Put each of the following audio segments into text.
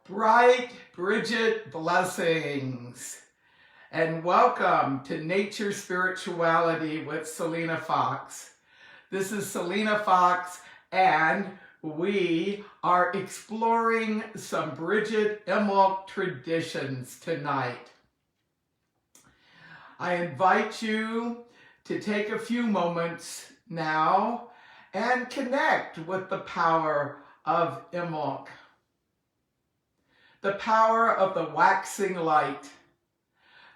Bright Bridget blessings, and welcome to Nature Spirituality with Selena Fox. This is Selena Fox, and we are exploring some Bridget Imbolc traditions tonight. I invite you to take a few moments now and connect with the power of Imbolc. The power of the waxing light,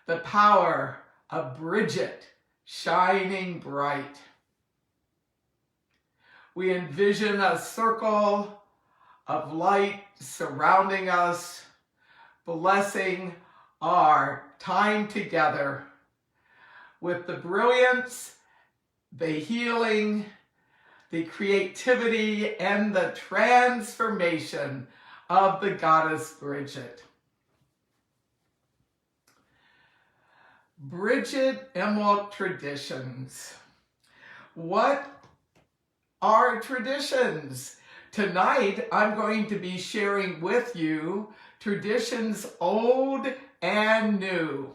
the power of Bridget shining bright. We envision a circle of light surrounding us, blessing our time together with the brilliance, the healing, the creativity, and the transformation of the goddess Bridget. Bridget Imbolc traditions. What are traditions? Tonight, I'm going to be sharing with you traditions old and new.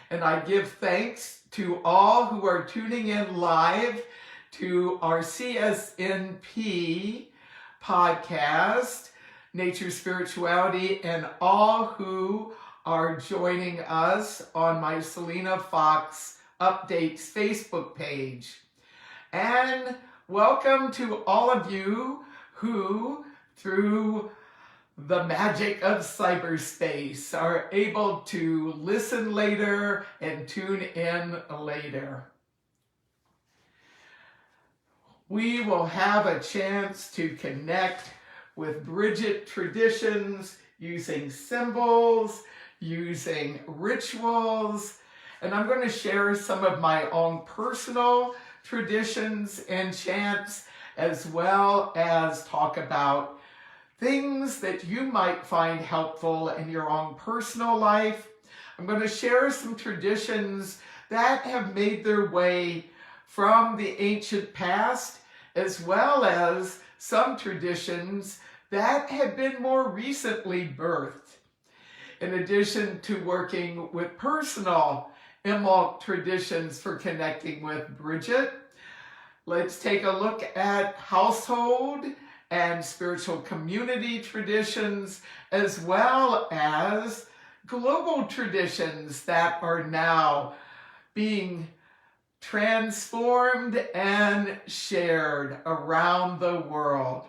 And I give thanks to all who are tuning in live to our CSNP podcast, Nature Spirituality, and all who are joining us on my Selena Fox Updates Facebook page. And welcome to all of you who, through the magic of cyberspace, are able to listen later and tune in later. We will have a chance to connect with Bridget traditions, using symbols, using rituals, and I'm going to share some of my own personal traditions and chants, as well as talk about things that you might find helpful in your own personal life. I'm going to share some traditions that have made their way from the ancient past, as well as some traditions that have been more recently birthed. In addition to working with personal Imbolc traditions for connecting with Bridget, let's take a look at household and spiritual community traditions, as well as global traditions that are now being transformed and shared around the world.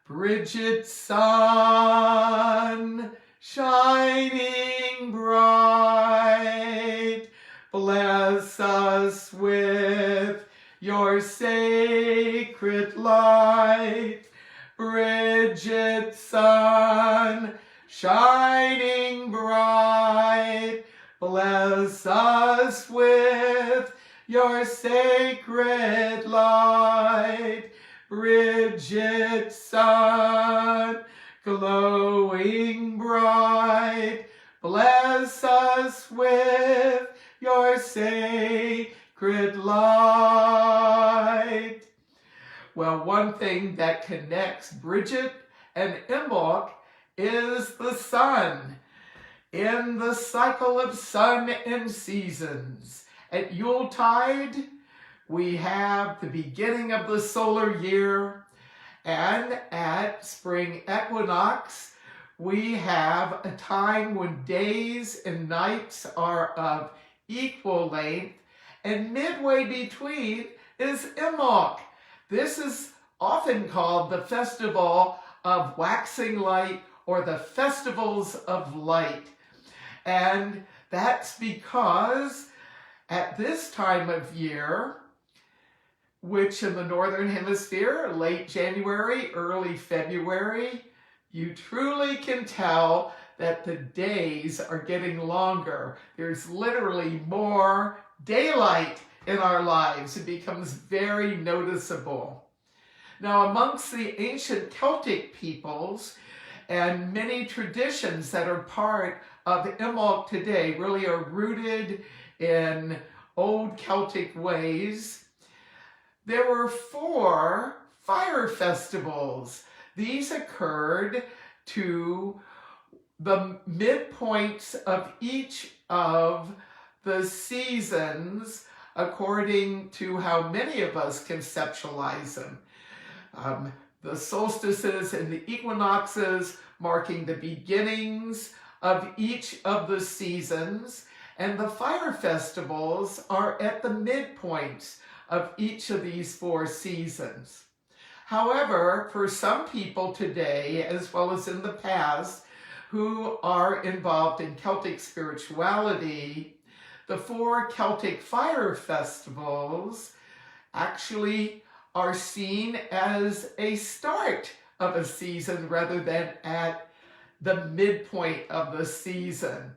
Bridget, sun shining bright, bless us with your sacred light. Bridget, sun shining bright, bless us with your sacred light. Bridget, sun glowing bright, bless us with your sacred light. Well, one thing that connects Bridget and Imbolc is the sun. In the cycle of sun and seasons, at Yuletide, we have the beginning of the solar year, and at spring equinox, we have a time when days and nights are of equal length, and midway between is Imbolc. This is often called the Festival of Waxing Light, or the Festivals of Light. And that's because at this time of year, which in the Northern Hemisphere, late January, early February, you truly can tell that the days are getting longer. There's literally more daylight in our lives. It becomes very noticeable. Now, amongst the ancient Celtic peoples, and many traditions that are part of Imbolc today really are rooted in old Celtic ways. There were 4 fire festivals. These occurred to the midpoints of each of the seasons according to how many of us conceptualize them. The solstices and the equinoxes marking the beginnings of each of the seasons, and the fire festivals are at the midpoints of each of these 4 seasons. However, for some people today, as well as in the past, who are involved in Celtic spirituality, the 4 Celtic fire festivals actually are seen as a start of a season rather than at the midpoint of the season.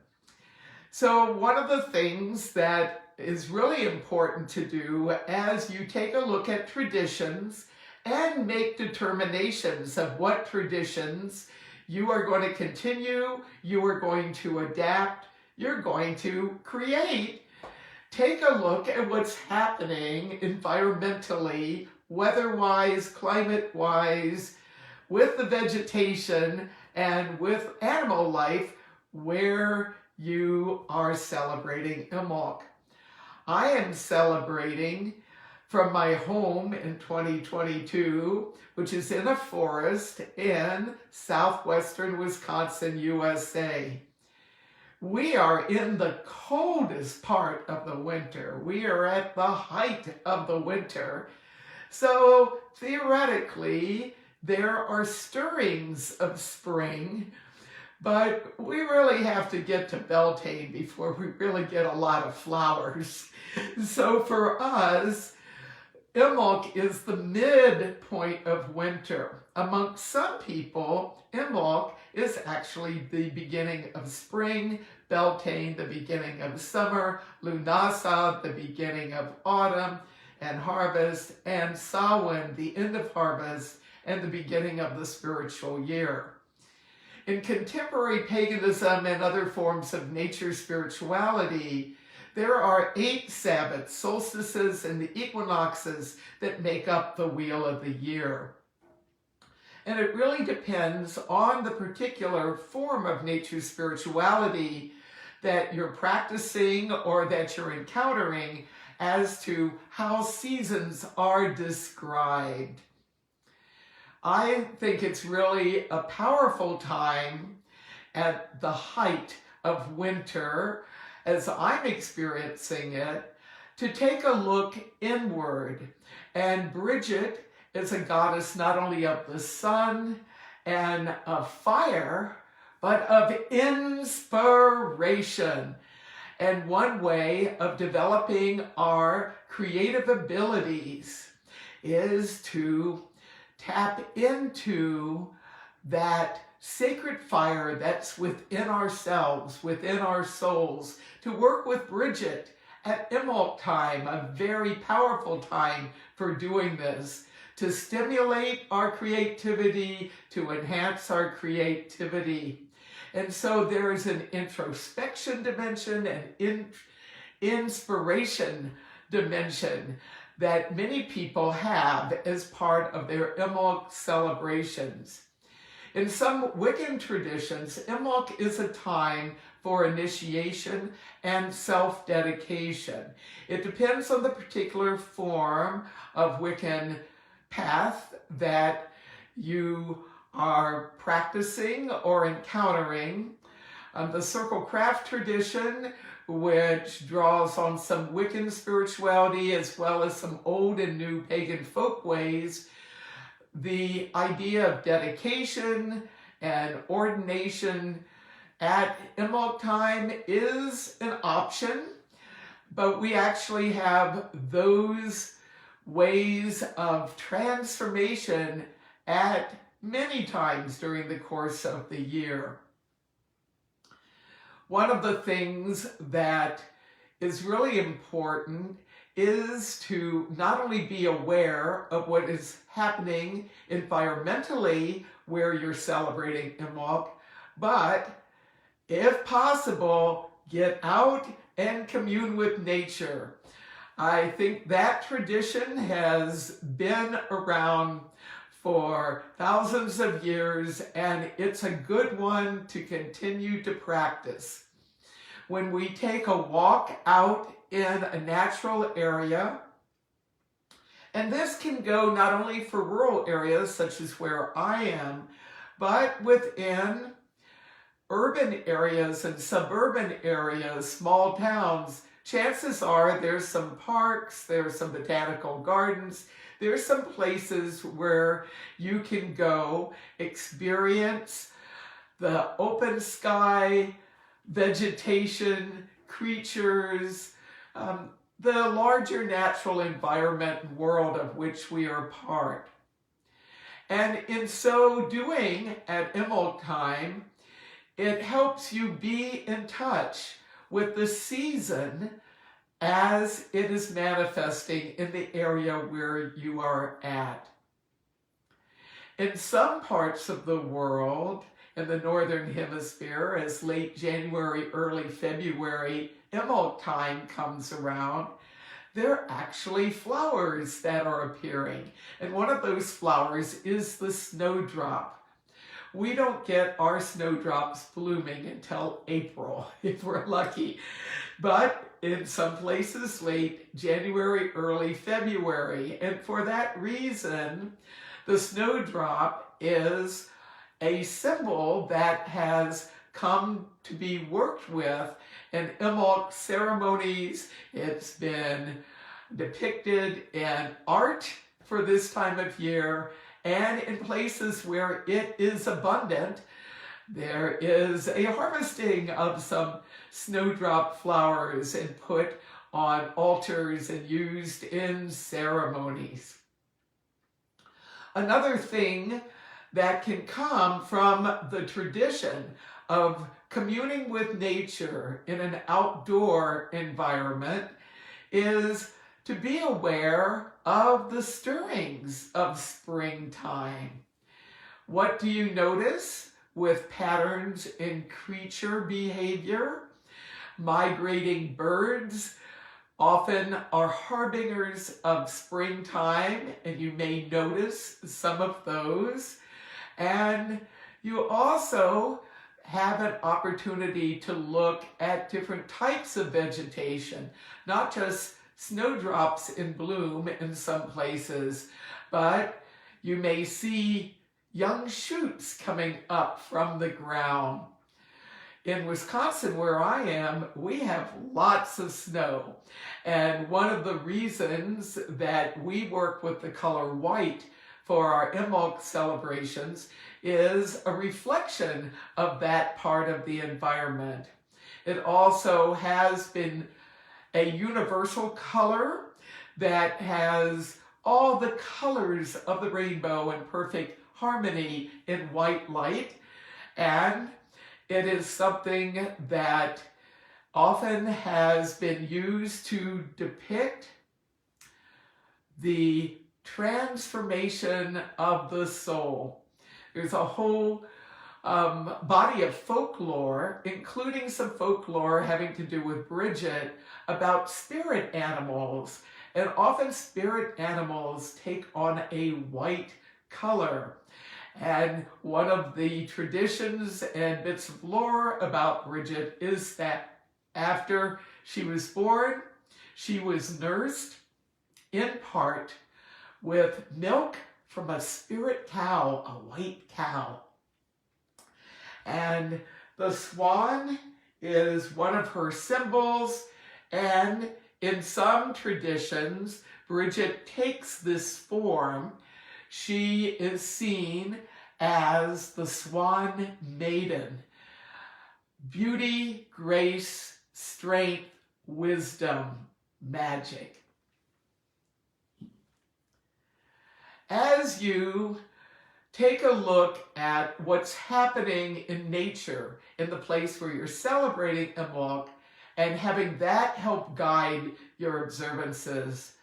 So one of the things that is really important to do as you take a look at traditions and make determinations of what traditions you are going to continue, you are going to adapt, you're going to create. Take a look at what's happening environmentally, weather-wise, climate-wise, with the vegetation and with animal life where you are celebrating Imbolc. I am celebrating from my home in 2022, which is in a forest in southwestern Wisconsin, USA. We are in the coldest part of the winter. We are at the height of the winter. So theoretically, there are stirrings of spring, but we really have to get to Beltane before we really get a lot of flowers. So for us, Imbolc is the midpoint of winter. Among some people, Imbolc is actually the beginning of spring, Beltane, the beginning of summer, Lunasa, the beginning of autumn and harvest, and Samhain, the end of harvest and the beginning of the spiritual year. In contemporary paganism and other forms of nature spirituality, there are 8 Sabbaths, solstices, and the equinoxes that make up the wheel of the year. And it really depends on the particular form of nature spirituality that you're practicing or that you're encountering as to how seasons are described. I think it's really a powerful time at the height of winter, as I'm experiencing it, to take a look inward. And Bridget is a goddess not only of the sun and of fire, but of inspiration. And one way of developing our creative abilities is to tap into that sacred fire that's within ourselves, within our souls, to work with Bridget at Imbolc time, a very powerful time for doing this, to stimulate our creativity, to enhance our creativity. And so there is an introspection dimension and inspiration dimension that many people have as part of their Imbolc celebrations. In some Wiccan traditions, Imbolc is a time for initiation and self-dedication. It depends on the particular form of Wiccan path that you are practicing or encountering. The circle craft tradition, which draws on some Wiccan spirituality as well as some old and new pagan folkways, the idea of dedication and ordination at Imbolc time is an option, but we actually have those ways of transformation at many times during the course of the year. One of the things that is really important is to not only be aware of what is happening environmentally where you're celebrating Imbolc, but if possible, get out and commune with nature. I think that tradition has been around for thousands of years, and it's a good one to continue to practice. When we take a walk out in a natural area, and this can go not only for rural areas such as where I am, but within urban areas and suburban areas, small towns, chances are there's some parks, there's some botanical gardens, there's some places where you can go experience the open sky, vegetation, creatures, the larger natural environment and world of which we are part. And in so doing at Imbolc time, it helps you be in touch with the season as it is manifesting in the area where you are at. In some parts of the world, in the Northern Hemisphere, as late January, early February, Imbolc time comes around, there are actually flowers that are appearing. And one of those flowers is the snowdrop. We don't get our snowdrops blooming until April, if we're lucky. But in some places, late January, early February. And for that reason, the snowdrop is a symbol that has come to be worked with in Imbolc ceremonies. It's been depicted in art for this time of year, and in places where it is abundant, there is a harvesting of some snowdrop flowers and put on altars and used in ceremonies. Another thing that can come from the tradition of communing with nature in an outdoor environment is to be aware of the stirrings of springtime. What do you notice with patterns in creature behavior? Migrating birds often are harbingers of springtime, and you may notice some of those. And you also have an opportunity to look at different types of vegetation, not just snowdrops in bloom in some places, but you may see young shoots coming up from the ground. In Wisconsin, where I am, we have lots of snow. And one of the reasons that we work with the color white for our Imbolc celebrations is a reflection of that part of the environment. It also has been a universal color that has all the colors of the rainbow in perfect harmony in white light, and it is something that often has been used to depict the transformation of the soul. There's a whole body of folklore, including some folklore having to do with Bridget, about spirit animals. And often spirit animals take on a white color. And one of the traditions and bits of lore about Bridget is that after she was born, she was nursed in part with milk from a spirit cow, a white cow. And the swan is one of her symbols, and in some traditions, Bridget takes this form. She is seen as the Swan Maiden. Beauty, grace, strength, wisdom, magic. As you take a look at what's happening in nature in the place where you're celebrating Imbolc and having that help guide your observances,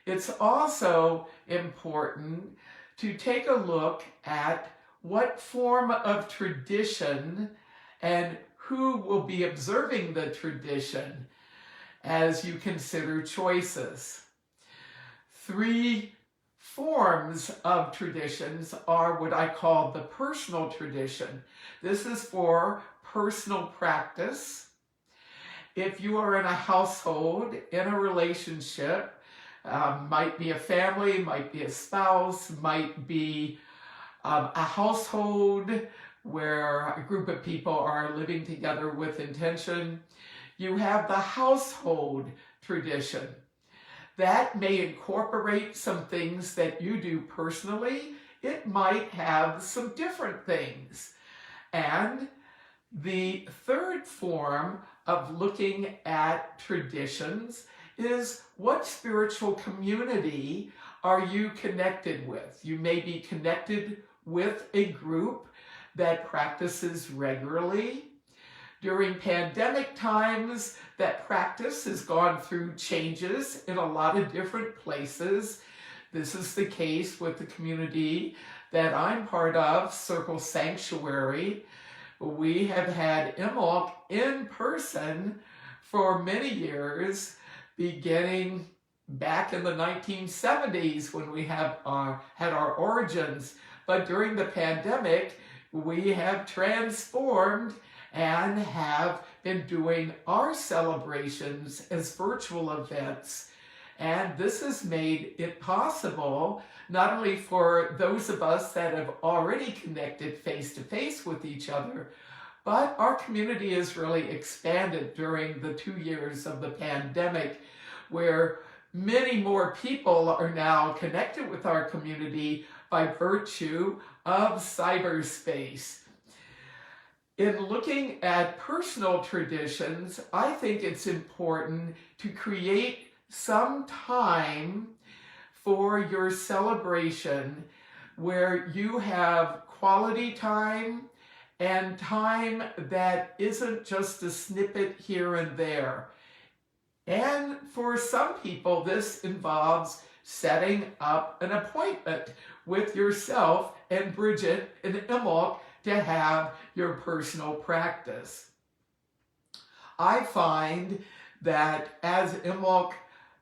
it's also important to take a look at what form of tradition and who will be observing the tradition as you consider choices. 3 forms of traditions are what I call the personal tradition. This is for personal practice. If you are in a household, in a relationship, might be a family, might be a spouse, might be a household where a group of people are living together with intention, you have the household tradition. That may incorporate some things that you do personally. It might have some different things. And the third form of looking at traditions is what spiritual community are you connected with? You may be connected with a group that practices regularly. During pandemic times, that practice has gone through changes in a lot of different places. This is the case with the community that I'm part of, Circle Sanctuary. We have had Imbolc in person for many years, beginning back in the 1970s when we had our origins. But during the pandemic, we have transformed and have been doing our celebrations as virtual events. And this has made it possible not only for those of us that have already connected face-to-face with each other, but our community has really expanded during the 2 years of the pandemic, where many more people are now connected with our community by virtue of cyberspace. In looking at personal traditions, I think it's important to create some time for your celebration where you have quality time and time that isn't just a snippet here and there. And for some people, this involves setting up an appointment with yourself and Bridget and Imbolc to have your personal practice. I find that as Imbolc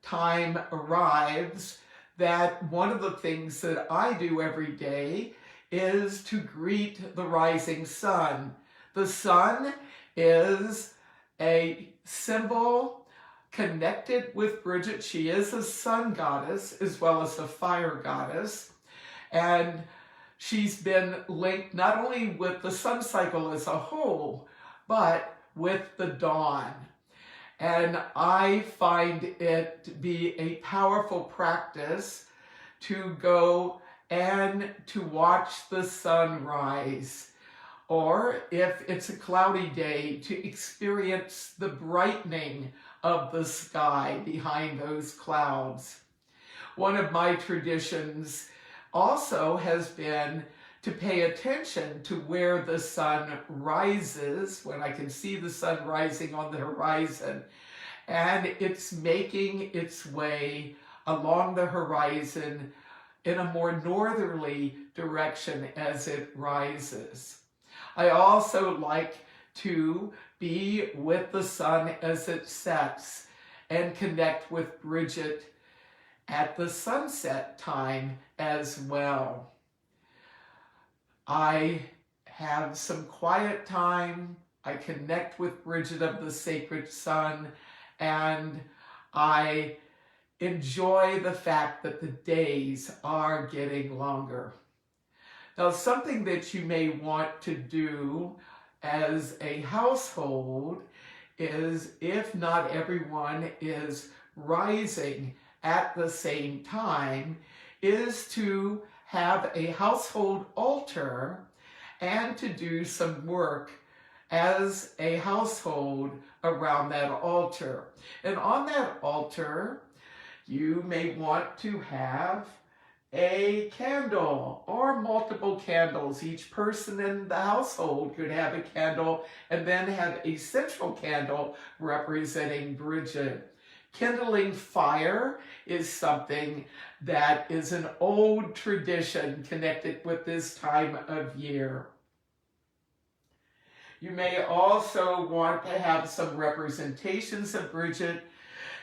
time arrives, that one of the things that I do every day is to greet the rising sun. The sun is a symbol connected with Bridget. She is a sun goddess as well as a fire goddess. And she's been linked not only with the sun cycle as a whole, but with the dawn. And I find it to be a powerful practice to go and to watch the sun rise. Or if it's a cloudy day, to experience the brightening of the sky behind those clouds. One of my traditions also has been to pay attention to where the sun rises, when I can see the sun rising on the horizon, and it's making its way along the horizon in a more northerly direction as it rises. I also like to be with the sun as it sets and connect with Bridget at the sunset time as well. I have some quiet time, I connect with Bridget of the Sacred Sun, and I enjoy the fact that the days are getting longer. Now, something that you may want to do as a household is, if not everyone is rising at the same time, is to have a household altar and to do some work as a household around that altar. And on that altar, you may want to have a candle or multiple candles. Each person in the household could have a candle and then have a central candle representing Bridget. Kindling fire is something that is an old tradition connected with this time of year. You may also want to have some representations of Bridget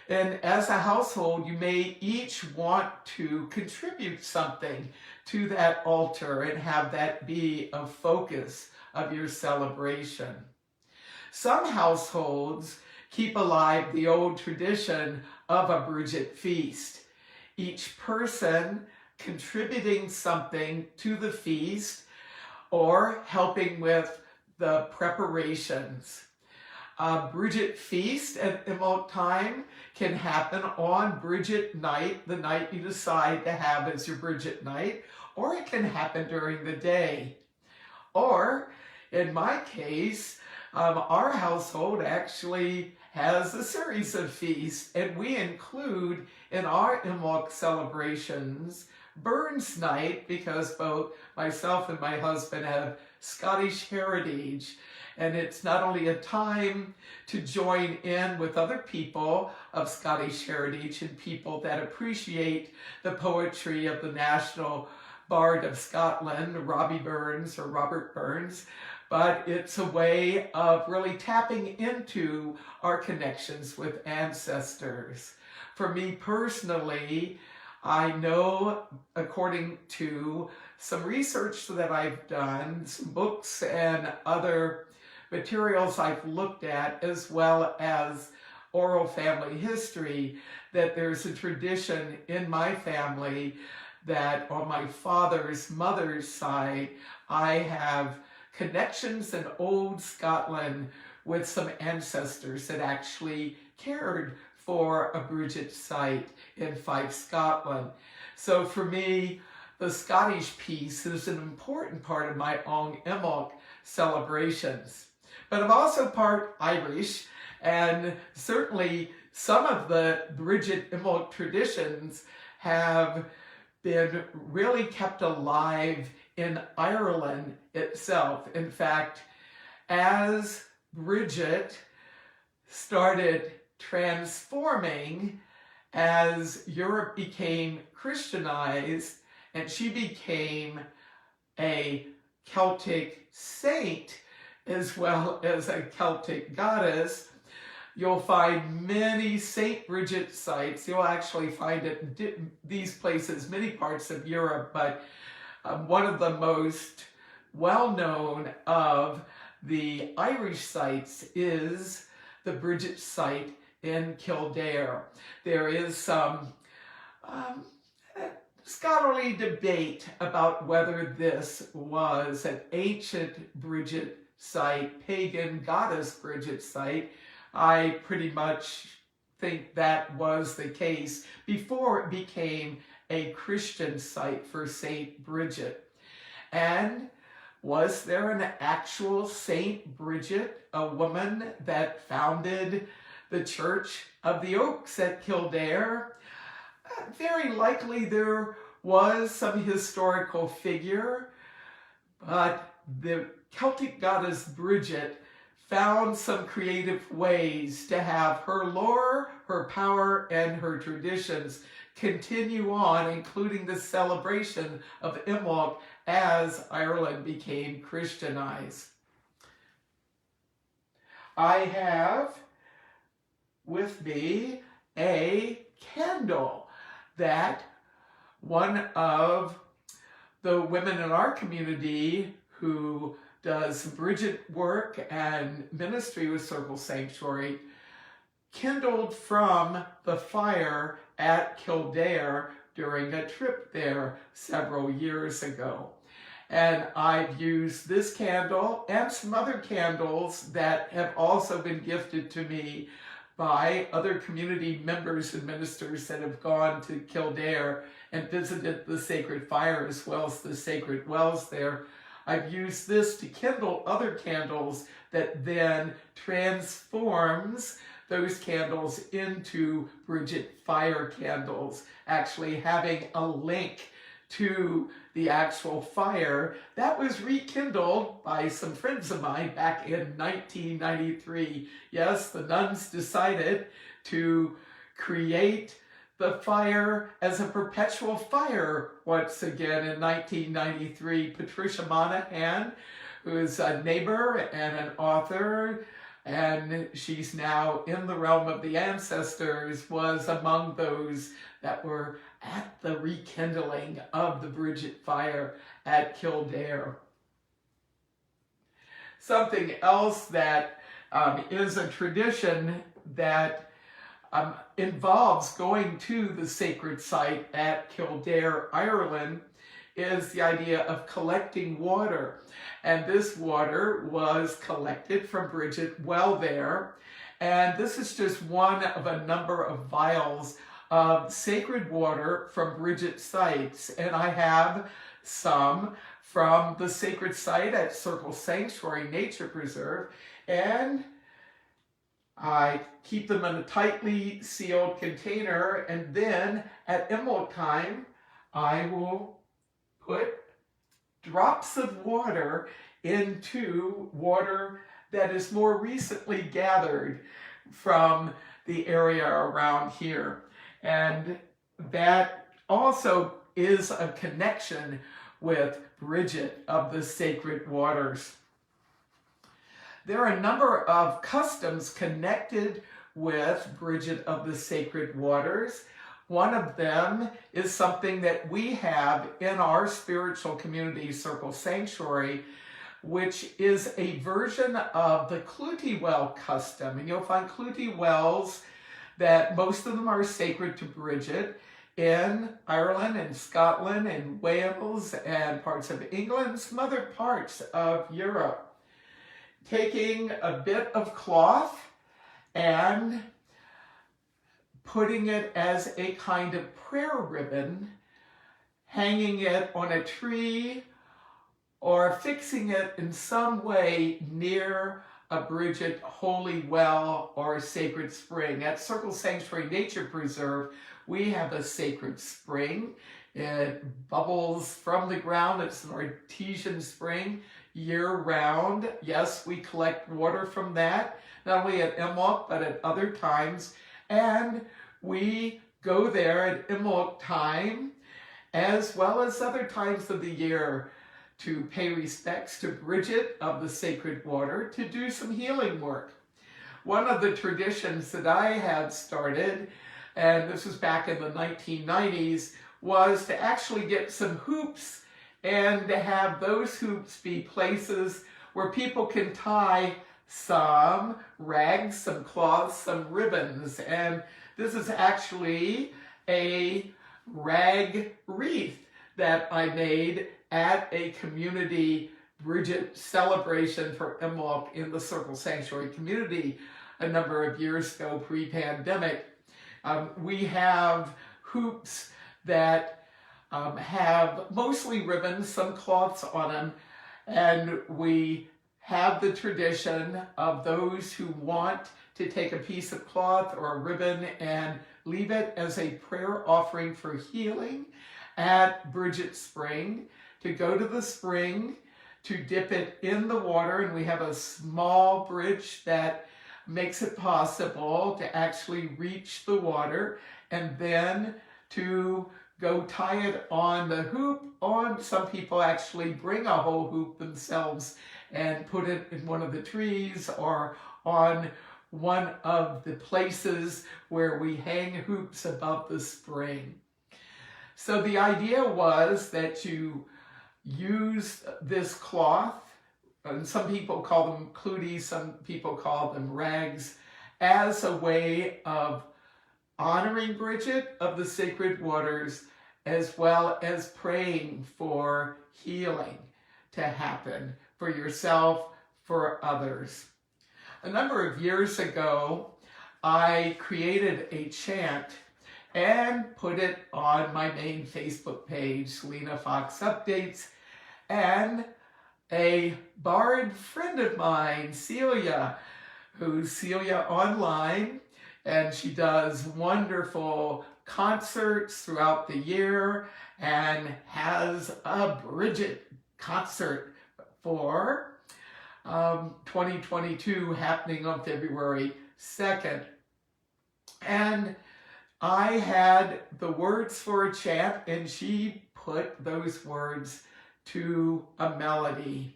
And as a household, you may each want to contribute something to that altar and have that be a focus of your celebration. Some households keep alive the old tradition of a Bridget feast, each person contributing something to the feast or helping with the preparations. A Bridget feast at Imbolc time can happen on Bridget night, the night you decide to have as your Bridget night, or it can happen during the day. Or, in my case, our household actually has a series of feasts, and we include in our Imbolc celebrations Burns Night, because both myself and my husband have Scottish heritage. And it's not only a time to join in with other people of Scottish heritage and people that appreciate the poetry of the national bard of Scotland, Robbie Burns or Robert Burns, but it's a way of really tapping into our connections with ancestors. For me personally, I know, according to some research that I've done, some books and other materials I've looked at, as well as oral family history, that there's a tradition in my family that on my father's mother's side, I have connections in old Scotland with some ancestors that actually cared for a Bridget site in Fife, Scotland. So for me, the Scottish piece is an important part of my own Imbolc celebrations. But I'm also part Irish, and certainly some of the Bridget Imbolc traditions have been really kept alive in Ireland itself. In fact, as Bridget started transforming, as Europe became Christianized, and she became a Celtic saint, as well as a Celtic goddess, you'll find many St. Bridget sites. You'll actually find it in these places, many parts of Europe, but one of the most well-known of the Irish sites is the Bridget site in Kildare. There is some scholarly debate about whether this was an ancient Bridget site, pagan goddess Bridget site. I pretty much think that was the case before it became a Christian site for Saint Bridget. And was there an actual Saint Bridget, a woman that founded the Church of the Oaks at Kildare? Very likely there was some historical figure, but the Celtic goddess Bridget found some creative ways to have her lore, her power, and her traditions continue on, including the celebration of Imbolc as Ireland became Christianized. I have with me a candle that one of the women in our community who does Bridget work and ministry with Circle Sanctuary kindled from the fire at Kildare during a trip there several years ago. And I've used this candle and some other candles that have also been gifted to me by other community members and ministers that have gone to Kildare and visited the sacred fire as well as the sacred wells there. I've used this to kindle other candles that then transforms those candles into Bridget fire candles, actually having a link to the actual fire that was rekindled by some friends of mine back in 1993. Yes, the nuns decided to create the fire as a perpetual fire once again in 1993. Patricia Monahan, who is a neighbor and an author and she's now in the realm of the ancestors, was among those that were at the rekindling of the Bridget fire at Kildare. Something else that is a tradition that involves going to the sacred site at Kildare, Ireland, is the idea of collecting water. And this water was collected from Bridget well there. And this is just one of a number of vials of sacred water from Bridget sites. And I have some from the sacred site at Circle Sanctuary Nature Preserve. And I keep them in a tightly sealed container. And then at Imbolc time, I will put drops of water into water that is more recently gathered from the area around here. And that also is a connection with Bridget of the sacred waters. There are a number of customs connected with Bridget of the sacred waters. One of them is something that we have in our spiritual community, Circle Sanctuary, which is a version of the Clwti well custom. And you'll find Clwti wells that most of them are sacred to Bridget in Ireland and Scotland and Wales and parts of England, some other parts of Europe. Taking a bit of cloth and putting it as a kind of prayer ribbon, hanging it on a tree, or fixing it in some way near a Bridget holy well or a sacred spring. At Circle Sanctuary Nature Preserve, we have a sacred spring. It bubbles from the ground. It's an artesian spring year-round. Yes, we collect water from that, not only at Imbolc, but at other times. And we go there at Imbolc time, as well as other times of the year, to pay respects to Bridget of the sacred water, to do some healing work. One of the traditions that I had started, and this was back in the 1990s, was to actually get some hoops and to have those hoops be places where people can tie some rags, some cloths, some ribbons. And this is actually a rag wreath that I made at a community Bridget celebration for Imbolc in the Circle Sanctuary community a number of years ago, pre-pandemic. We have hoops that have mostly ribbons, some cloths on them, and we have the tradition of those who want to take a piece of cloth or a ribbon and leave it as a prayer offering for healing at Bridget Spring, to go to the spring, to dip it in the water, and we have a small bridge that makes it possible to actually reach the water, and then to go tie it on the hoop. Some people actually bring a whole hoop themselves and put it in one of the trees or on one of the places where we hang hoops above the spring. So the idea was that you use this cloth, and some people call them Clwti, some people call them rags, as a way of honoring Bridget of the sacred waters, as well as praying for healing to happen for yourself, for others. A number of years ago, I created a chant and put it on my main Facebook page, Selena Fox Updates, and a bard friend of mine, Celia, who's Celia online, and she does wonderful concerts throughout the year and has a Bridget concert for 2022 happening on February 2nd. And I had the words for a chant, and she put those words to a melody.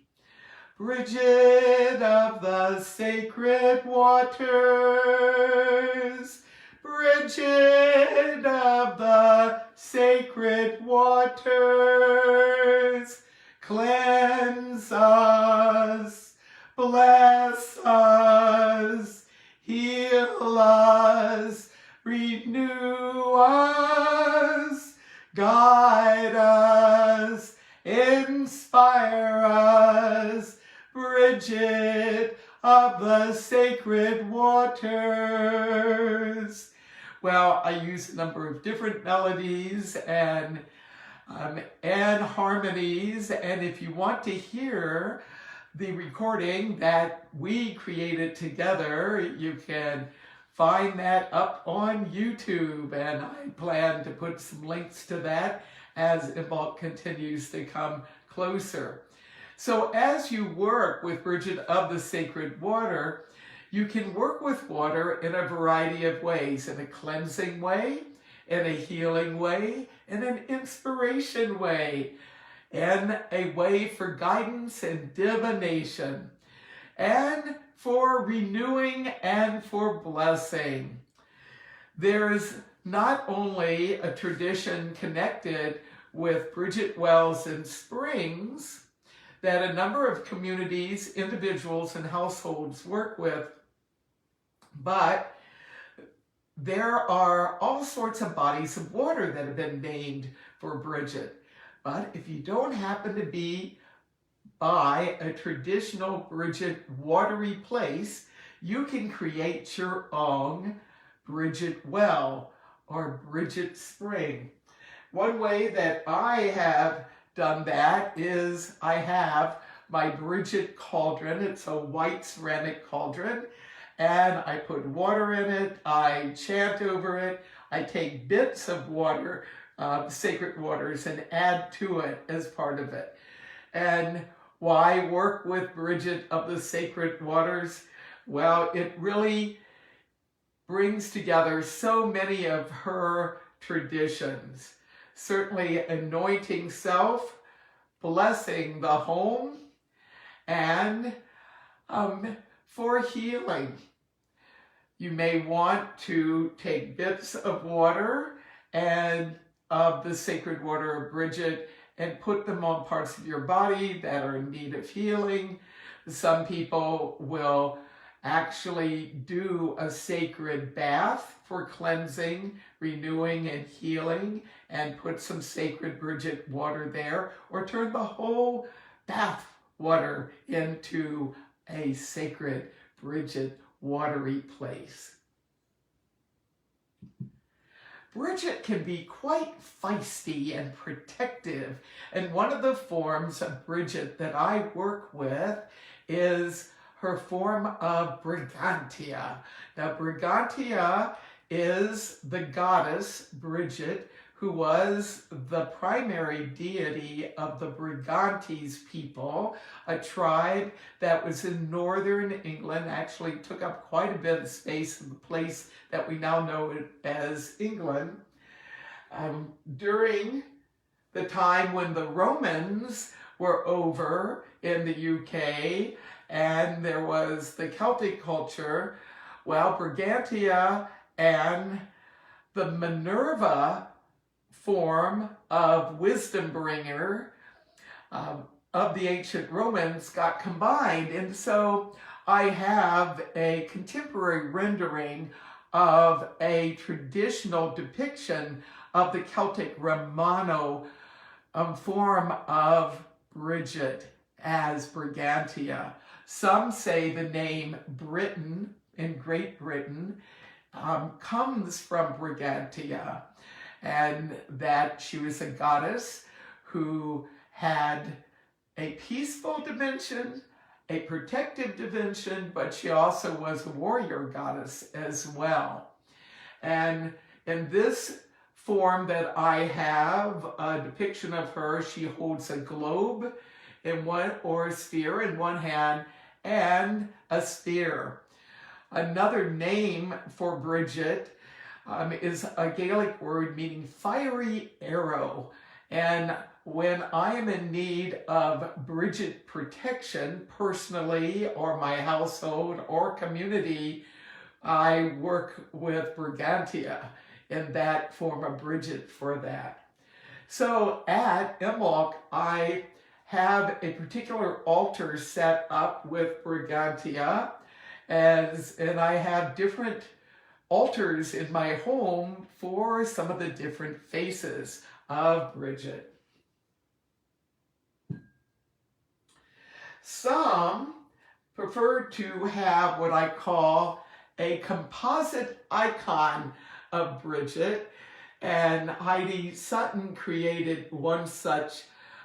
Bridget of the sacred waters, Bridget of the sacred waters, cleanse us, bless us, heal us, renew us, guide us, inspire us, Bridget of the sacred waters. Well, I use a number of different melodies and harmonies, and if you want to hear the recording that we created together, you can find that up on YouTube, and I plan to put some links to that as Imbolc continues to come closer. So as you work with Bridget of the Sacred Water, you can work with water in a variety of ways, in a cleansing way, in a healing way, in an inspiration way, in a way for guidance and divination, and for renewing and for blessing. There's not only a tradition connected with Bridget wells and springs that a number of communities, individuals, and households work with, but there are all sorts of bodies of water that have been named for Bridget. But if you don't happen to be by a traditional Bridget watery place, you can create your own Bridget well or Bridget spring. One way that I have done that is I have my Bridget Cauldron. It's a white ceramic cauldron, and I put water in it, I chant over it, I take bits of water, sacred waters, and add to it as part of it. And why work with Bridget of the Sacred Waters? Well, it really brings together so many of her traditions. Certainly anointing self, blessing the home, and for healing. You may want to take bits of water and of the sacred water of Bridget and put them on parts of your body that are in need of healing. Some people will actually do a sacred bath for cleansing, renewing, and healing, and put some sacred Bridget water there, or turn the whole bath water into a sacred Bridget watery place. Bridget can be quite feisty and protective, and one of the forms of Bridget that I work with is her form of Brigantia. Now, Brigantia is the goddess Bridget, who was the primary deity of the Brigantes people, a tribe that was in northern England, actually took up quite a bit of space in the place that we now know as England. During the time when the Romans were over in the UK and there was the Celtic culture, well, Brigantia and the Minerva form of wisdom bringer of the ancient Romans got combined. And so I have a contemporary rendering of a traditional depiction of the Celtic Romano form of Bridget as Brigantia. Some say the name Britain in Great Britain comes from Brigantia, and that she was a goddess who had a peaceful dimension, a protective dimension, but she also was a warrior goddess as well. And in this form that I have, a depiction of her, she holds a globe in one, or a sphere in one hand, and a spear. Another name for Bridget is a Gaelic word meaning fiery arrow. And when I am in need of Bridget protection, personally, or my household, or community, I work with Brigantia in that form of Bridget for that. So at Imbolc, I have a particular altar set up with Brigantia, and I have different altars in my home for some of the different faces of Bridget. Some prefer to have what I call a composite icon of Bridget, and Heidi Sutton created one such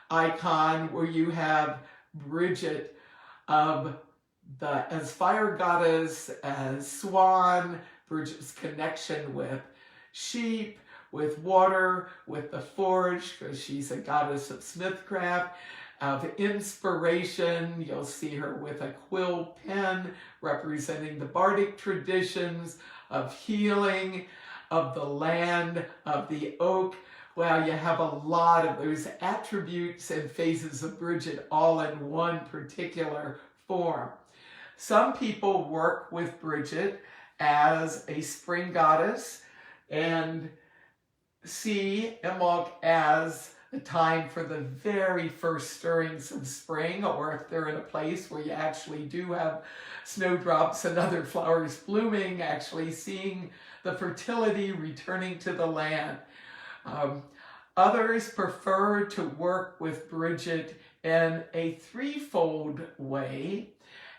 icon where you have Bridget as fire goddess, as swan, Bridget's connection with sheep, with water, with the forge, because she's a goddess of smithcraft, of inspiration. You'll see her with a quill pen representing the bardic traditions, of healing, of the land, of the oak. Well, you have a lot of those attributes and phases of Bridget all in one particular form. Some people work with Bridget as a spring goddess and see Imbolc as the time for the very first stirrings of spring, or if they're in a place where you actually do have snowdrops and other flowers blooming, actually seeing the fertility returning to the land. Others prefer to work with Bridget in a threefold way,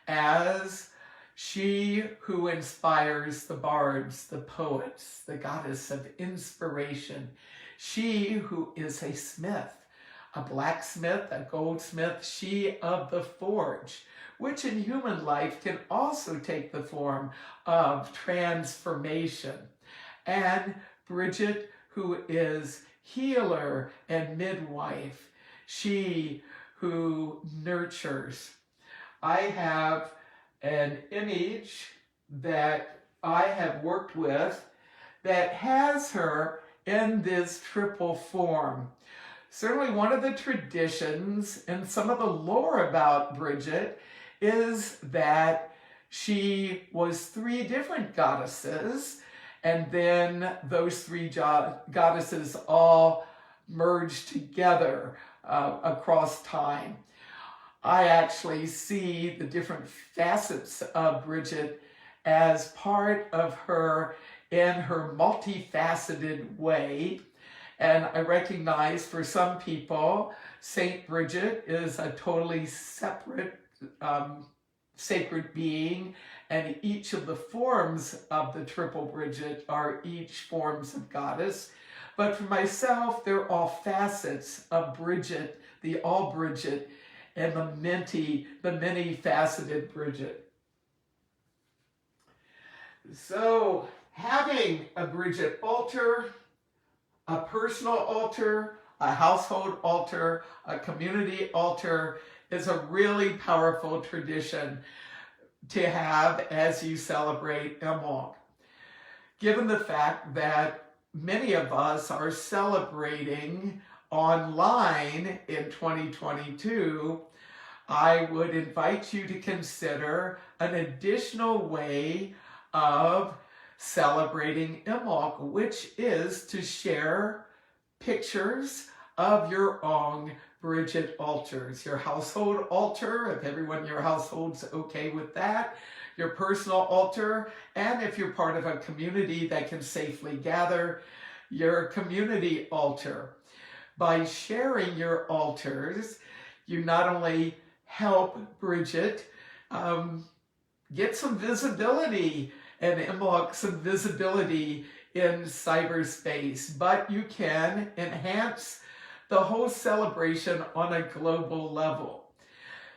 as she who inspires the bards, the poets, the goddess of inspiration. She who is a smith, a blacksmith, a goldsmith, she of the forge, which in human life can also take the form of transformation. And Bridget, who is healer and midwife, she who nurtures. I have an image that I have worked with that has her in this triple form. Certainly one of the traditions and some of the lore about Bridget is that she was three different goddesses, and then those three goddesses all merged together across time. I actually see the different facets of Bridget as part of her in her multifaceted way. And I recognize for some people, Saint Bridget is a totally separate sacred being, and each of the forms of the triple Bridget are each forms of goddess. But for myself, they're all facets of Bridget, the all Bridget, and the many-faceted Bridget. So having a Bridget altar, a personal altar, a household altar, a community altar is a really powerful tradition to have as you celebrate Imbolc. Given the fact that many of us are celebrating online in 2022, I would invite you to consider an additional way of celebrating Imbolc, which is to share pictures of your own Bridget altars. Your household altar, if everyone in your household's okay with that, your personal altar, and if you're part of a community that can safely gather, your community altar. By sharing your altars, you not only help Bridget get some visibility and Imbolc some visibility in cyberspace, but you can enhance the whole celebration on a global level.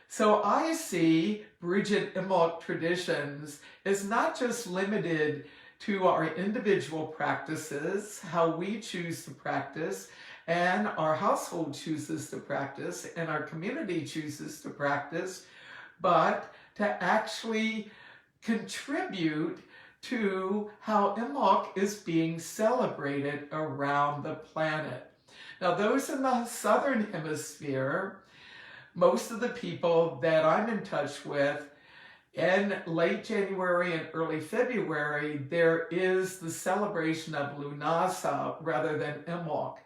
So I see Bridget Imbolc traditions is not just limited to our individual practices, how we choose to practice, and our household chooses to practice, and our community chooses to practice, but to actually contribute to how Imbolc is being celebrated around the planet. Now, those in the southern hemisphere, most of the people that I'm in touch with, in late January and early February, there is the celebration of Lunasa rather than Imbolc.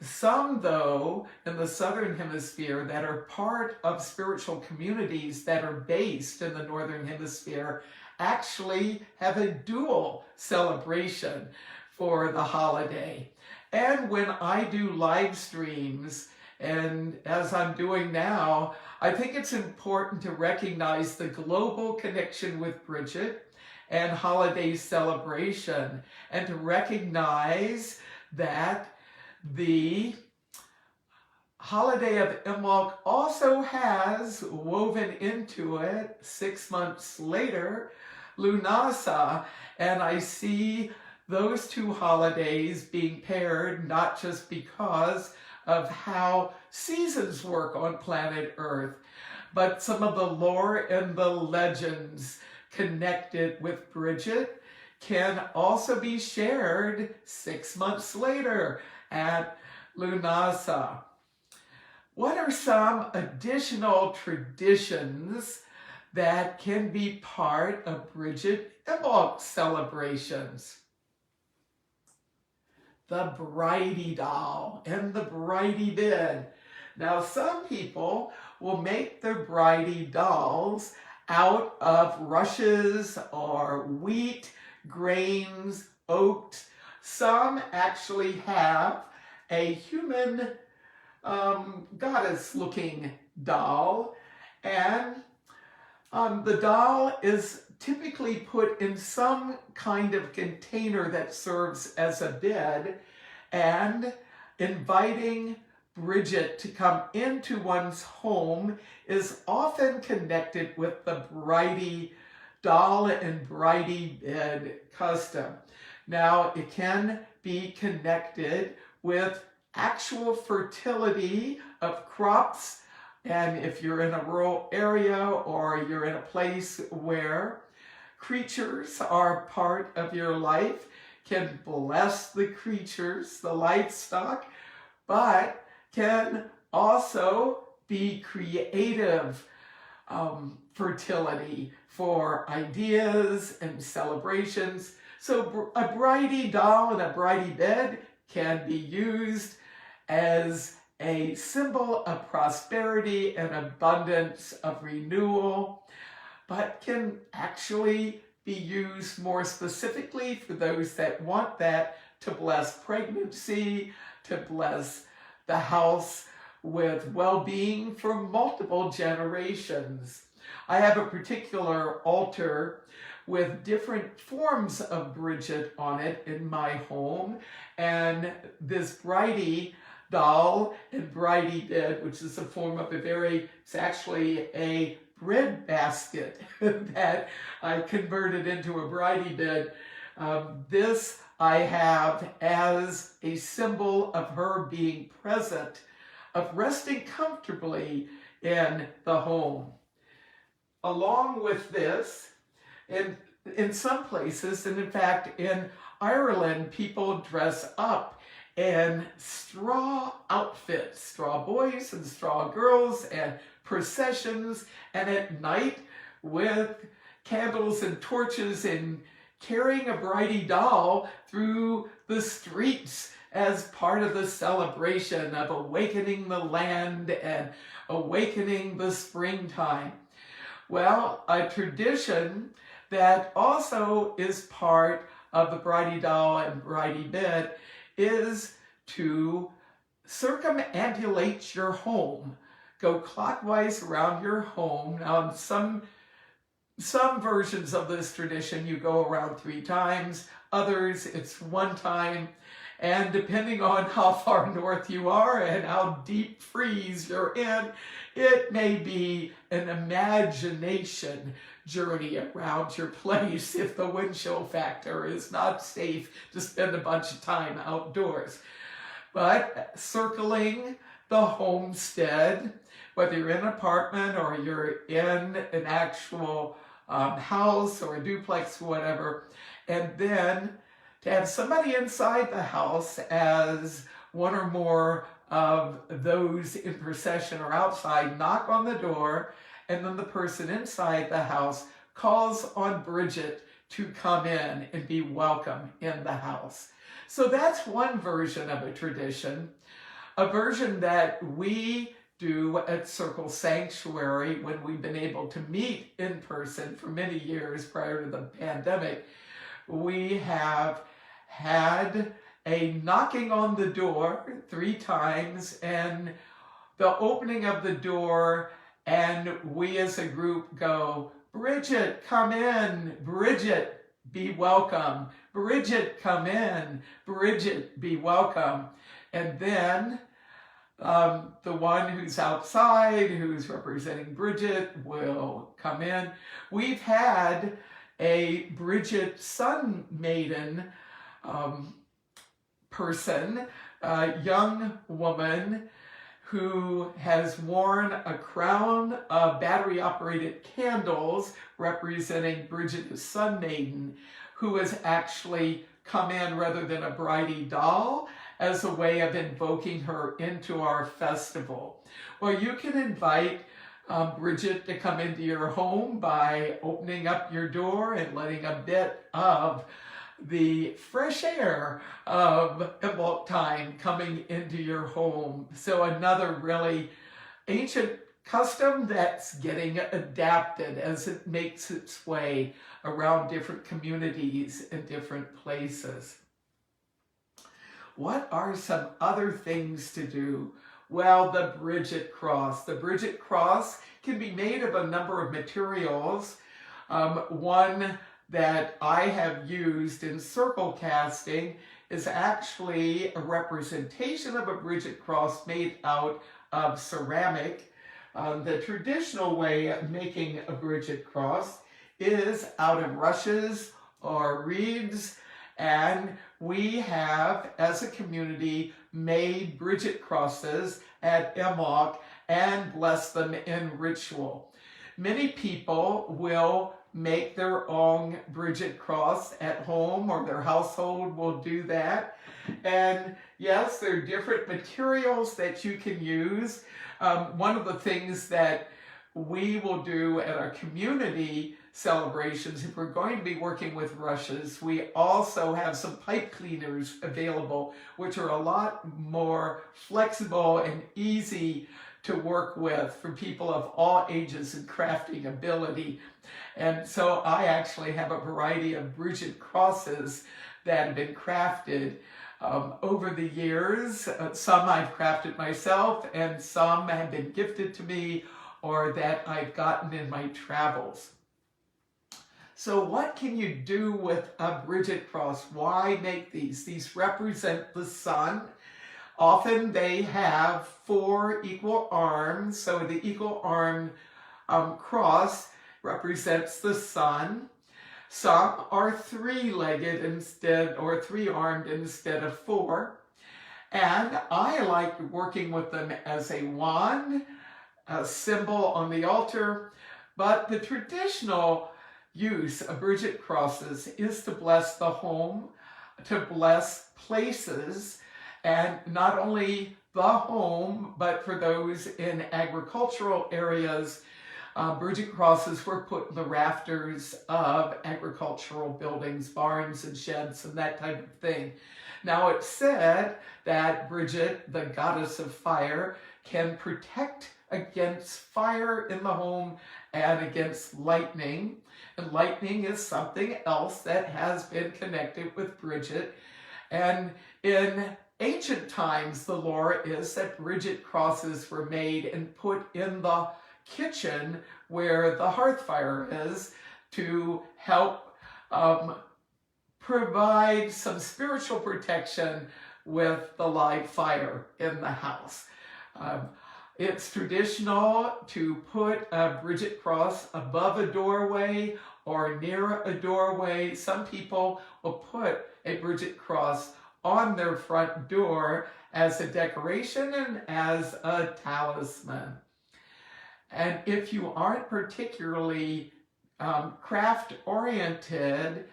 Some, though, in the southern hemisphere that are part of spiritual communities that are based in the northern hemisphere actually have a dual celebration for the holiday. And when I do live streams, and as I'm doing now, I think it's important to recognize the global connection with Bridget and holiday celebration, and to recognize that the holiday of Imbolc also has woven into it 6 months later Lunasa, and I see those two holidays being paired not just because of how seasons work on planet Earth, but some of the lore and the legends connected with Bridget can also be shared 6 months later at Lunasa. What are some additional traditions that can be part of Bridget Imbolc celebrations? The Brighid doll and the Brighid bed. Now, some people will make their Brighid dolls out of rushes or wheat, grains, oats. Some actually have a human goddess-looking doll, and the doll is typically put in some kind of container that serves as a bed, and inviting Bridget to come into one's home is often connected with the Brighid doll and Brighid bed custom. Now, it can be connected with actual fertility of crops, and if you're in a rural area or you're in a place where creatures are part of your life, can bless the creatures, the livestock, but can also be creative fertility for ideas and celebrations. So a Brighid doll and a Brighid bed can be used as a symbol of prosperity and abundance, of renewal, but can actually be used more specifically for those that want that to bless pregnancy, to bless the house with well-being for multiple generations. I have a particular altar with different forms of Bridget on it in my home, and this Brighid doll and Brighid bed, which is a form of it's actually a bread basket that I converted into a Brighid bed. This I have as a symbol of her being present, of resting comfortably in the home. Along with this, in some places, and in fact in Ireland, people dress up in straw outfits, straw boys and straw girls, and processions, and at night with candles and torches and carrying a Brighid doll through the streets as part of the celebration of awakening the land and awakening the springtime. Well, a tradition that also is part of the Brighid doll and Brighid bed is to circumambulate your home. Go clockwise around your home. Now, in some versions of this tradition, you go around 3 times. Others, it's 1 time. And depending on how far north you are and how deep freeze you're in, it may be an imagination journey around your place if the wind chill factor is not safe to spend a bunch of time outdoors. But circling the homestead, whether you're in an apartment or you're in an actual house or a duplex or whatever, and then to have somebody inside the house as one or more of those in procession or outside knock on the door, and then the person inside the house calls on Bridget to come in and be welcome in the house. So that's one version of a tradition. A version that we do at Circle Sanctuary when we've been able to meet in person for many years prior to the pandemic. We have had a knocking on the door 3 times and the opening of the door, and we as a group go, Bridget, come in. Bridget, be welcome. Bridget, come in. Bridget, be welcome. And then the one who's outside, who's representing Bridget, will come in. We've had a Bridget Sun Maiden person, a young woman who has worn a crown of battery-operated candles representing Bridget the Sun Maiden, who has actually come in rather than a bridey doll as a way of invoking her into our festival. Well, you can invite Bridget to come into your home by opening up your door and letting a bit of the fresh air of Imbolc time coming into your home. So another really ancient custom that's getting adapted as it makes its way around different communities and different places. What are some other things to do? Well, the Bridget cross. The Bridget cross can be made of a number of materials. One that I have used in circle casting is actually a representation of a Bridget cross made out of ceramic. The traditional way of making a Bridget cross is out of rushes or reeds, and we have, as a community, made Bridget crosses at Imbolc and bless them in ritual. Many people will make their own Bridget cross at home, or their household will do that. And yes, there are different materials that you can use. One of the things that we will do at our community celebrations, if we're going to be working with rushes, we also have some pipe cleaners available, which are a lot more flexible and easy to work with for people of all ages and crafting ability. And so I actually have a variety of Bridget crosses that have been crafted over the years. Some I've crafted myself, and some have been gifted to me or that I've gotten in my travels. So what can you do with a Bridget cross? Why make these? These represent the sun. Often they have 4 equal arms, so the equal arm cross represents the sun. Some are 3-legged instead, or 3-armed instead of 4. And I like working with them as a wand, a symbol on the altar. But the traditional use of Bridget crosses is to bless the home, to bless places, and not only the home, but for those in agricultural areas, Bridget crosses were put in the rafters of agricultural buildings, barns and sheds and that type of thing. Now it's said that Bridget, the goddess of fire, can protect against fire in the home and against lightning. And lightning is something else that has been connected with Bridget. And in ancient times, the lore is that Bridget crosses were made and put in the kitchen where the hearth fire is to help provide some spiritual protection with the live fire in the house. It's traditional to put a Bridget cross above a doorway or near a doorway. Some people will put a Bridget cross on their front door as a decoration and as a talisman. And if you aren't particularly craft oriented,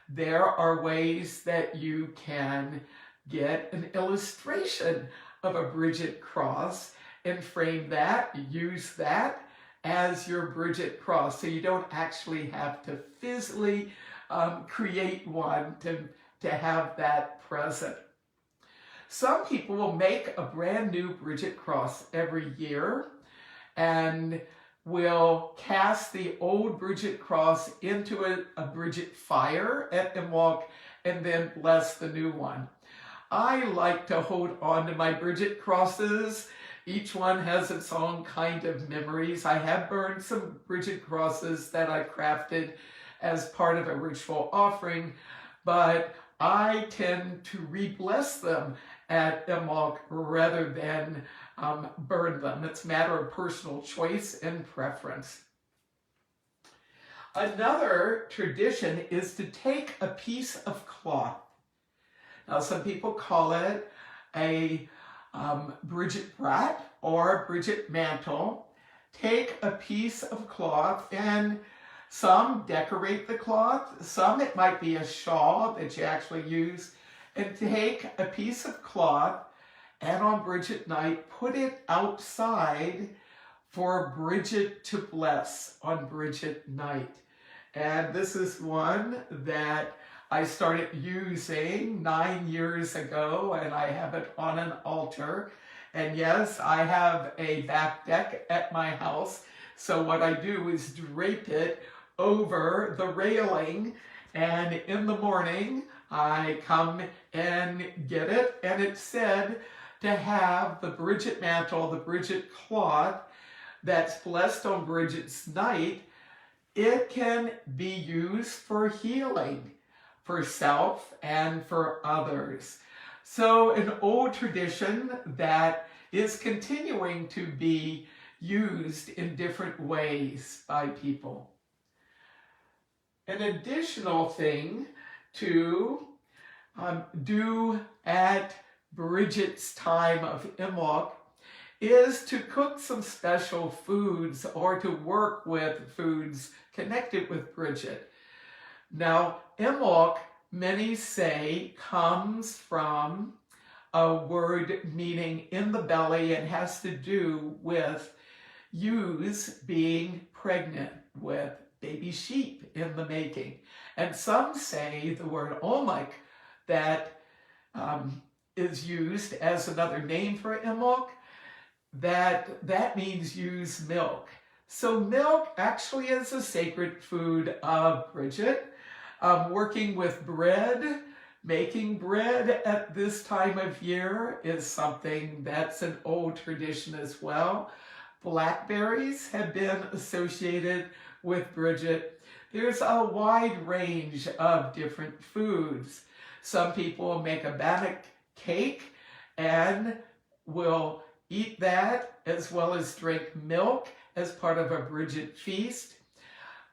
there are ways that you can get an illustration of a Bridget cross and frame that, use that as your Bridget cross. So you don't actually have to physically create one to have that present. Some people will make a brand new Bridget cross every year and will cast the old Bridget cross into a Bridget fire at Imbolc and then bless the new one. I like to hold on to my Bridget crosses. Each one has its own kind of memories. I have burned some Bridget crosses that I crafted as part of a ritual offering, but I tend to re-bless them at Imbolc rather than burn them. It's a matter of personal choice and preference. Another tradition is to take a piece of cloth. Now, some people call it a Bridget brat or Bridget mantle. Take a piece of cloth, and some decorate the cloth. Some, it might be a shawl that you actually use. And take a piece of cloth and on Bridget night, put it outside for Bridget to bless on Bridget night. And this is one that I started using 9 years ago, and I have it on an altar. And yes, I have a back deck at my house. So what I do is drape it over the railing, and in the morning, I come and get it, and it's said to have the Bridget mantle, the Bridget cloth that's blessed on Bridget's night. It can be used for healing, for self and for others. So an old tradition that is continuing to be used in different ways by people. An additional thing to do at Bridget's time of Imbolc is to cook some special foods or to work with foods connected with Bridget. Now, Imbolc, many say, comes from a word meaning in the belly and has to do with ewes being pregnant with baby sheep in the making. And some say the word Olmec that is used as another name for Imbolc, that means use milk. So milk actually is a sacred food of Bridget. Working with bread, making bread at this time of year is something that's an old tradition as well. Blackberries have been associated with Bridget. There's a wide range of different foods. Some people will make a bannock cake and will eat that as well as drink milk as part of a Bridget feast.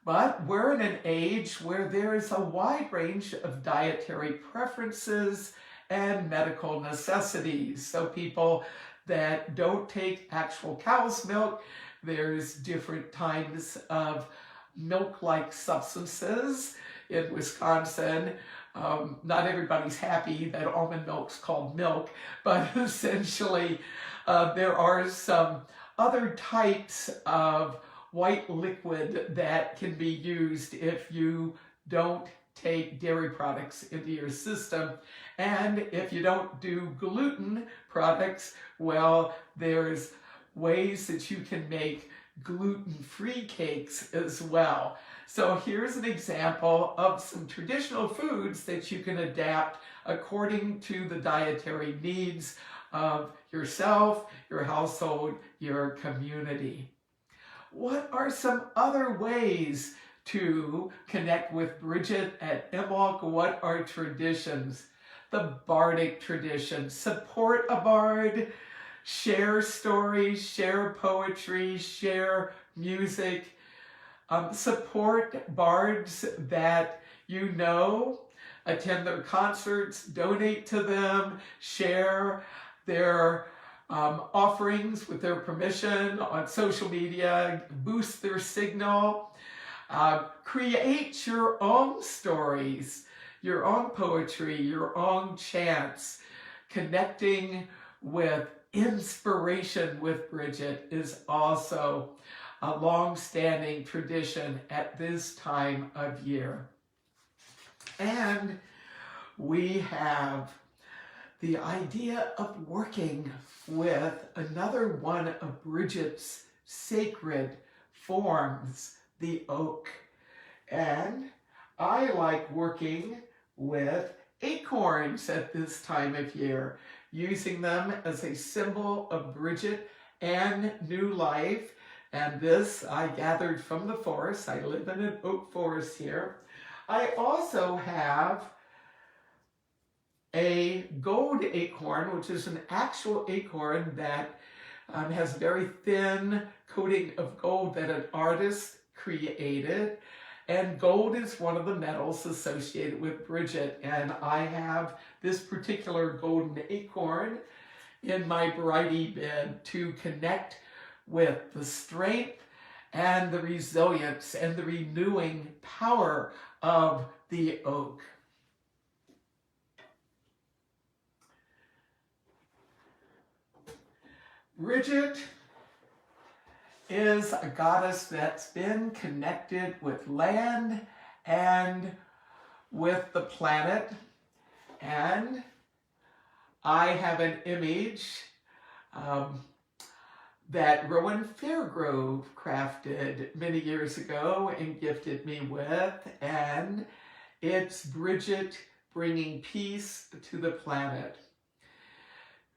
But we're in an age where there is a wide range of dietary preferences and medical necessities. So people that don't take actual cow's milk, there's different types of milk-like substances. In Wisconsin, not everybody's happy that almond milk's called milk, but essentially there are some other types of white liquid that can be used if you don't take dairy products into your system. And if you don't do gluten products, well, there's ways that you can make gluten-free cakes as well. So here's an example of some traditional foods that you can adapt according to the dietary needs of yourself, your household, your community. What are some other ways to connect with Bridget at Imbolc? What are traditions? The bardic tradition. Support a bard, share stories, share poetry, share music. Support bards that you know, attend their concerts, donate to them, share their offerings with their permission on social media, boost their signal, create your own stories, your own poetry, your own chants. connecting with inspiration with Bridget is also a long-standing tradition at this time of year. And we have the idea of working with another one of Bridget's sacred forms, the oak. And I like working with acorns at this time of year, using them as a symbol of Bridget and new life. And this I gathered from the forest. I live in an oak forest here. I also have a gold acorn, which is an actual acorn that has very thin coating of gold that an artist created. And gold is one of the metals associated with Bridget. And I have this particular golden acorn in my Brighid bed to connect with the strength and the resilience and the renewing power of the oak. Bridget is a goddess that's been connected with land and with the planet. And I have an image that Rowan Fairgrove crafted many years ago and gifted me with. And it's Bridget bringing peace to the planet.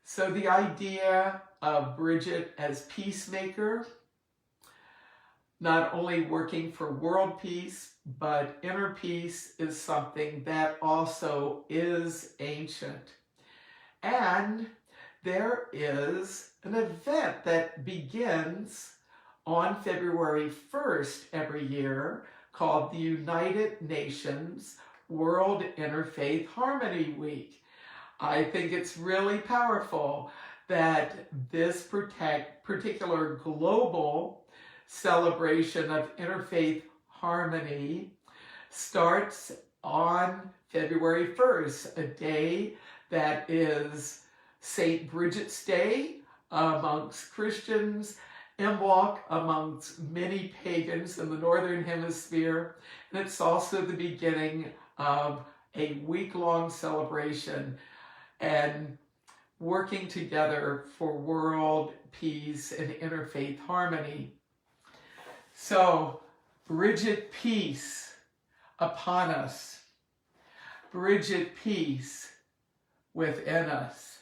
So the idea of Bridget as peacemaker, not only working for world peace, but inner peace is something that also is ancient. And there is an event that begins on February 1st every year called the United Nations World Interfaith Harmony Week. I think it's really powerful that this particular global celebration of interfaith harmony starts on February 1st, a day that is St. Bridget's Day amongst Christians, Imbolc amongst many pagans in the Northern Hemisphere, and it's also the beginning of a week-long celebration and working together for world peace and interfaith harmony. So, Bridget, peace upon us. Bridget, peace within us.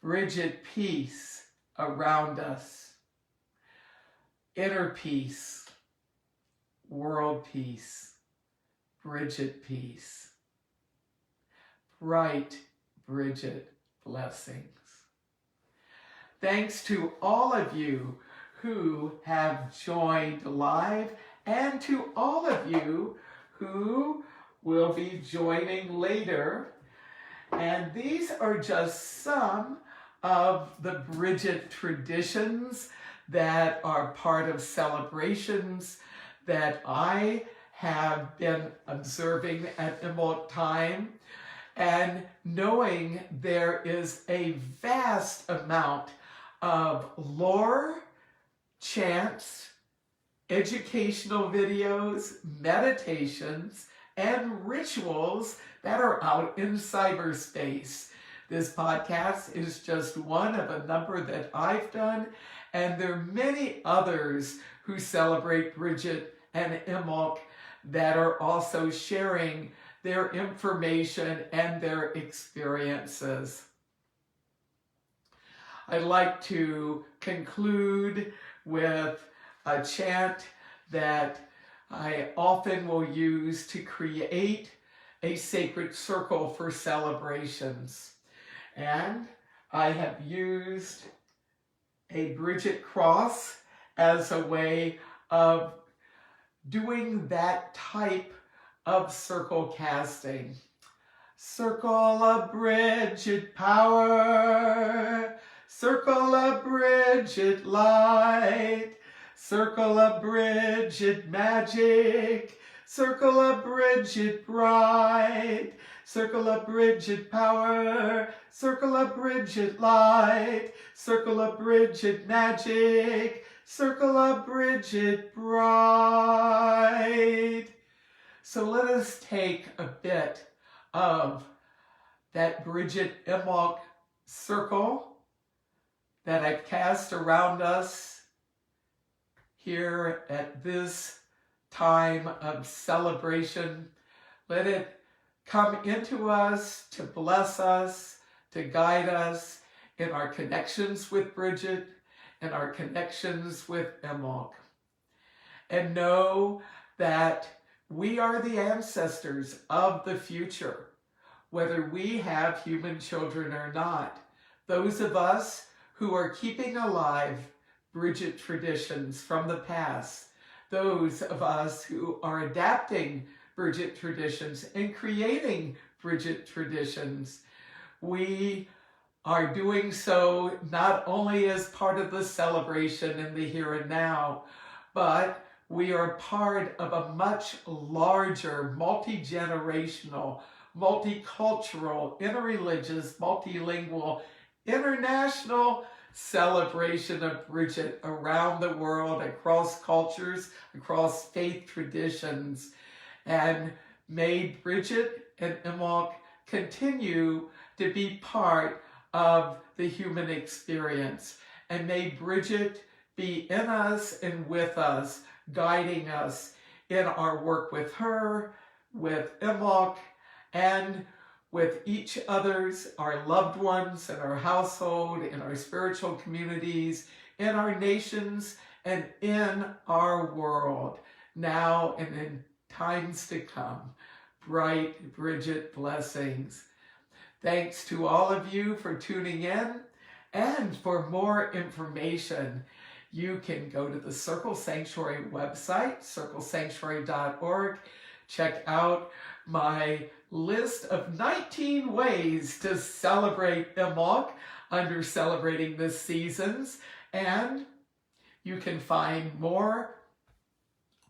Bridget, peace around us. Inner peace. World peace. Bridget, peace. Bright Bridget blessings. Thanks to all of you who have joined live and to all of you who will be joining later. And these are just some of the Bridget traditions that are part of celebrations that I have been observing at Imbolc time, and knowing there is a vast amount of lore, chants, educational videos, meditations, and rituals that are out in cyberspace. This podcast is just one of a number that I've done, and there are many others who celebrate Bridget and Imbolc that are also sharing their information and their experiences. I'd like to conclude with a chant that I often will use to create a sacred circle for celebrations. And I have used a Bridget cross as a way of doing that type of circle casting. Circle of Bridget power, circle of Bridget light, circle of Bridget magic, circle of Bridget bright, Circle of Bridget power, circle of Bridget light, circle of Bridget magic, circle of Bridget bright. So let us take a bit of that Bridget Imbolc circle that I've cast around us here at this time of celebration. Let it come into us to bless us, to guide us in our connections with Bridget and our connections with Imbolc. And know that we are the ancestors of the future, whether we have human children or not. Those of us who are keeping alive Bridget traditions from the past, those of us who are adapting Bridget traditions and creating Bridget traditions, we are doing so not only as part of the celebration in the here and now, but we are part of a much larger, multi-generational, multicultural, interreligious, multilingual, international celebration of Bridget around the world, across cultures, across faith traditions. And may Bridget and Imbolc continue to be part of the human experience. And may Bridget be in us and with us, guiding us in our work with her, with Imbolc, and with each other's, our loved ones, in our household, in our spiritual communities, in our nations, and in our world, now and in times to come. Bright Bridget blessings. Thanks to all of you for tuning in. And for more information, you can go to the Circle Sanctuary website, circlesanctuary.org. Check out my list of 19 ways to celebrate Imbolc under Celebrating the Seasons. And you can find more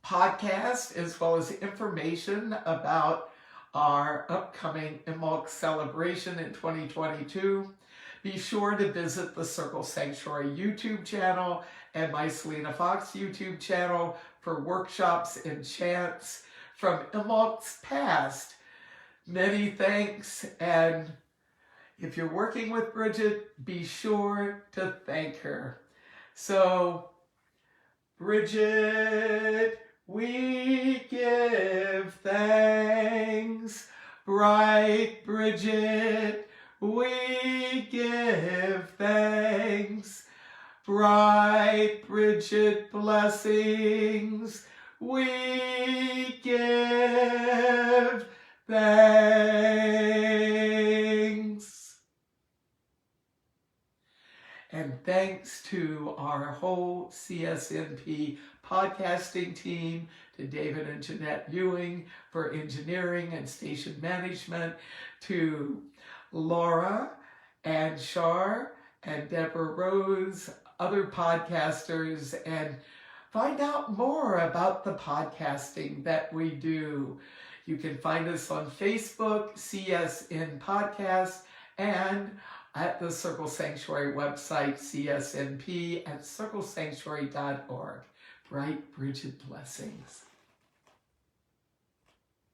podcasts as well as information about our upcoming Imbolc celebration in 2022. Be sure to visit the Circle Sanctuary YouTube channel and my Selena Fox YouTube channel for workshops and chants from Imbolc's past. Many thanks, and if you're working with Bridget, be sure to thank her. So, Bridget, we give thanks. Bright Bridget, we give thanks. Bright Bridget blessings, we give thanks. And thanks to our whole CSNP podcasting team, to David and Jeanette Ewing for engineering and station management, to Laura and Shar and Deborah Rose, other podcasters, and find out more about the podcasting that we do. You can find us on Facebook, CSN Podcast, and at the Circle Sanctuary website, CSNP, at circlesanctuary.org. Bright Bridget blessings.